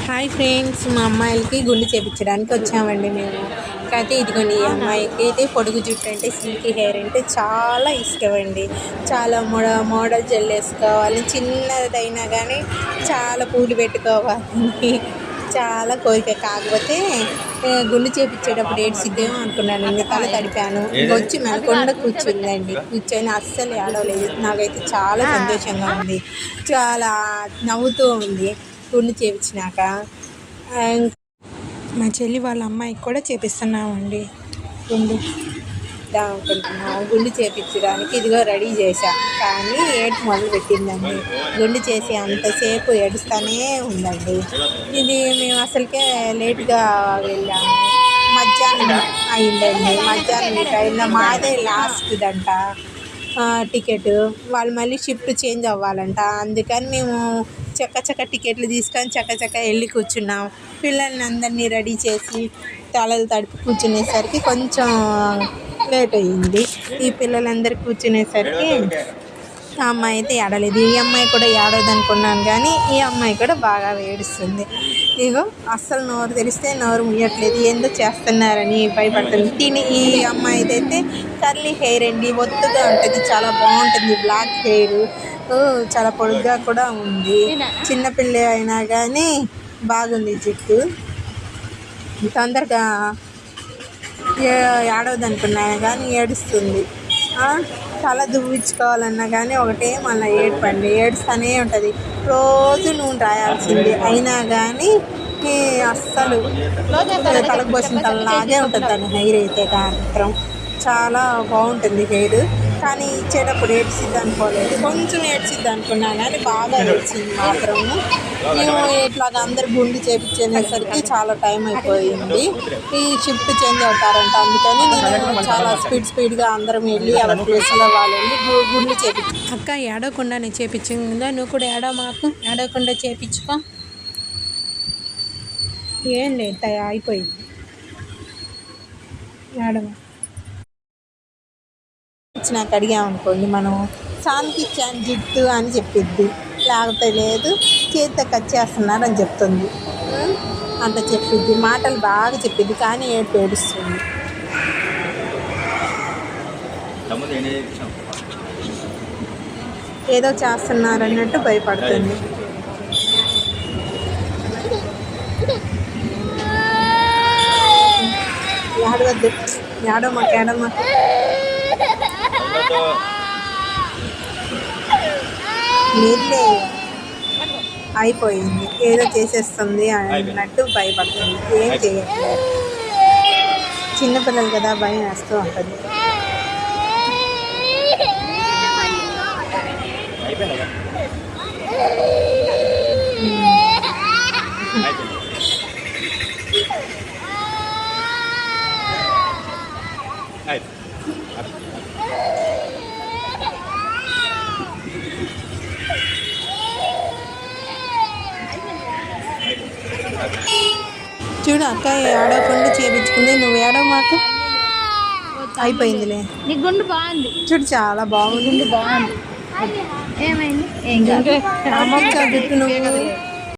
Hi friends, మా అమ్మాయిలకి గుండు చేయించడానికి వచ్చామండి మేము. అయితే ఇదిగోండి, ఈ అమ్మాయికి అయితే పొడుగు జుట్టు అంటే, సిల్కీ హెయిర్ అంటే చాలా ఇష్టం అండి. చాలా మోడల్ జెల్ వేసుకోవాలి, చిన్నదైనా కానీ చాలా పూలు పెట్టుకోవాలి, చాలా కోరిక. కాకపోతే గుండు చేయించేటప్పుడు ఏడ్చిద్దేమో అనుకున్నాను, ఇంకా తల తడిపాను. వచ్చి మెలకుండా కూర్చుందండి. కూర్చొని అస్సలు ఏడవలేదు. నాకైతే చాలా సంతోషంగా ఉంది, చాలా నవ్వుతూ ఉంది గుండు చేయించినాక. మా చెల్లి వాళ్ళ అమ్మాయికి కూడా చేపిస్తున్నామండి గుండు. అనుకుంటున్నాం గుండు చేయించడానికి ఇదిగో రెడీ చేశాం, కానీ ఏడుపు మొదలు పెట్టిందండి. గుండు చేసి అంతసేపు ఏడుస్తూనే ఉందండి. ఇది మేము అసలుకే లేట్గా వెళ్ళాము, మధ్యాహ్నం అయిందండి. మధ్యాహ్నం టైంలో మాదే లాస్ట్ దంట టికెట్. వాళ్ళు మళ్ళీ షిఫ్ట్ చేంజ్ అవ్వాలంట, అందుకని మేము చక్క టికెట్లు తీసుకొని చక్క వెళ్ళి కూర్చున్నాం. పిల్లల్ని అందరినీ రెడీ చేసి తలలు తడిపి కూర్చునేసరికి కొంచెం లేట్ అయ్యింది. ఈ పిల్లలందరూ కూర్చునేసరికి ఆ అమ్మాయి అయితే ఏడలేదు. ఈ అమ్మాయి కూడా ఏడవదు అనుకున్నాను, కానీ ఈ అమ్మాయి కూడా బాగా ఏడుస్తుంది. ఇగో అస్సలు నోరు తెరిస్తే నోరు ముయ్యట్లేదు, ఏందో చేస్తున్నారని భయపడుతుంది. ఈ అమ్మాయి అయితే కర్లీ హెయిర్ అండి, ఒత్తుగా ఉంటుంది, చాలా బాగుంటుంది. బ్లాక్ హెయిర్, చాలా పొడుగ్గా కూడా ఉంది. చిన్నపిల్ల అయినా కానీ బాగుంది జుట్టు. తొందరగా ఏడవదు అనుకున్నాను, కానీ ఏడుస్తుంది. తల దువ్వించుకోవాలన్నా కానీ ఒకటే మళ్ళీ ఏడుస్తూనే ఉంటుంది. రోజు నూనె రాయాల్సింది, అయినా కానీ అస్సలు తలకు పోసిన తలలాగే ఉంటుంది తన హెయిర్ అయితే మాత్రం. చాలా బాగుంటుంది హెయిర్, కానీ ఇచ్చేటప్పుడు ఏడ్చిద్ది అనుకోలేదు. కొంచెం ఏడ్చిద్ది అనుకున్నాను, కానీ బాగా ఏడ్చింది మాత్రము. మేము ఇట్లాగ అందరు గుండు చేయించేసరికి చాలా టైం అయిపోయింది. ఈ షిఫ్ట్ చేంజ్ అవుతారంట, అందుకని నేను చాలా స్పీడ్గా అందరం వెళ్ళి ఎవరి ప్లేస్లో వాళ్ళు వెళ్ళి గుండు చేయించు. అక్క ఏడవకుండా నేను చేయించిందా, నువ్వు కూడా మాకు ఏడవకుండా చేయించుకో. ఏం లేదు, అయిపోయింది. ఏడవ నాకు అడిగామనుకోండి, మనం సాన్కి ఇచ్చాను జుట్టు అని చెప్పిద్ది, లేకపోతే లేదు చేతితో కట్ చేస్తున్నారు అని చెప్తుంది. అంత చెప్పిద్ది, మాటలు బాగా చెప్పిద్ది, కానీ ఏడుస్తుంది. ఏదో చేస్తున్నారు అన్నట్టు భయపడుతుంది. ఏడవద్దు, ఏడమ్మ నీళ్ళే అయిపోయింది, ఏదో చేసేస్తుంది అన్నట్టు భయపడుతుంది. ఏం చేయట్లేదు, చిన్నపిల్లలు కదా, భయం వేస్తూ ఉంటుంది. చూడు అక్క ఏడవకుండా చేయించుకుంది, నువ్వు ఏడవ మాకు. అయిపోయిందిలే, నీ గుండు బాగుంది చూడు, చాలా బాగుంది. బాగుంది. ఏమైంది? ఏం కాదు. అమ్మక్క జుట్టు నువ్వు